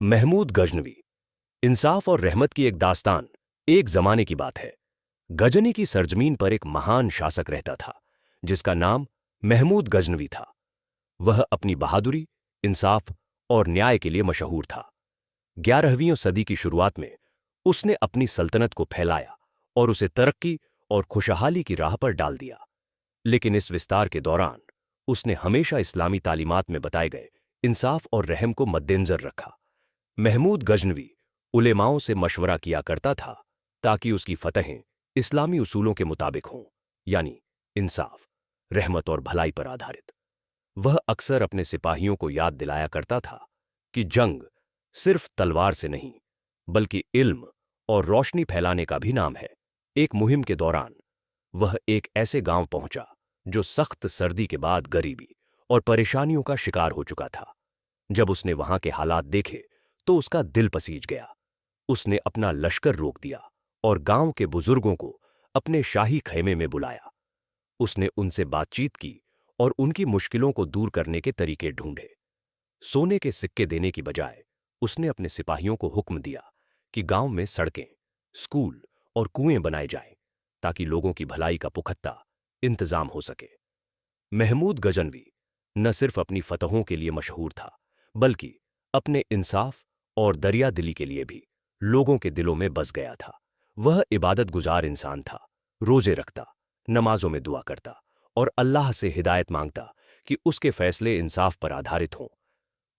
महमूद गजनवी। इंसाफ और रहमत की एक दास्तान। एक जमाने की बात है। गजनी की सरजमीन पर एक महान शासक रहता था जिसका नाम महमूद गजनवी था। वह अपनी बहादुरी, इंसाफ और न्याय के लिए मशहूर था। 11वीं सदी की शुरुआत में उसने अपनी सल्तनत को फैलाया और उसे तरक्की और खुशहाली की राह पर डाल दिया। लेकिन इस विस्तार के दौरान उसने हमेशा इस्लामी तालीमात में बताए गए इंसाफ और रहम को मद्देनजर रखा। महमूद गजनवी उलेमाओं से मशवरा किया करता था ताकि उसकी फतहें इस्लामी उसूलों के मुताबिक हों, यानी इंसाफ, रहमत और भलाई पर आधारित। वह अक्सर अपने सिपाहियों को याद दिलाया करता था कि जंग सिर्फ तलवार से नहीं बल्कि इल्म और रोशनी फैलाने का भी नाम है। एक मुहिम के दौरान वह एक ऐसे गांव पहुंचा जो सख्त सर्दी के बाद गरीबी और परेशानियों का शिकार हो चुका था। जब उसने वहां के हालात देखे तो उसका दिल पसीज गया। उसने अपना लश्कर रोक दिया और गांव के बुजुर्गों को अपने शाही खैमे में बुलाया। उसने उनसे बातचीत की और उनकी मुश्किलों को दूर करने के तरीके ढूंढे। सोने के सिक्के देने की बजाय उसने अपने सिपाहियों को हुक्म दिया कि गांव में सड़कें, स्कूल और कुएं बनाए जाएं ताकि लोगों की भलाई का पुख्ता इंतजाम हो सके। महमूद गजनवी न सिर्फ अपनी फतहों के लिए मशहूर था बल्कि अपने इंसाफ और दरिया दिली के लिए भी लोगों के दिलों में बस गया था। वह इबादत गुजार इंसान था, रोजे रखता, नमाजों में दुआ करता और अल्लाह से हिदायत मांगता कि उसके फैसले इंसाफ पर आधारित हों।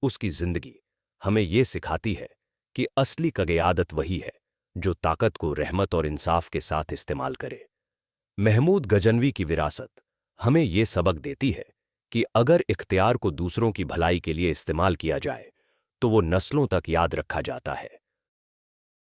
उसकी जिंदगी हमें यह सिखाती है कि असली कगियादत वही है जो ताकत को रहमत और इंसाफ के साथ इस्तेमाल करे। महमूद गजनवी की विरासत हमें यह सबक देती है कि अगर इख्तियार को दूसरों की भलाई के लिए इस्तेमाल किया जाए तो वो नस्लों तक याद रखा जाता है।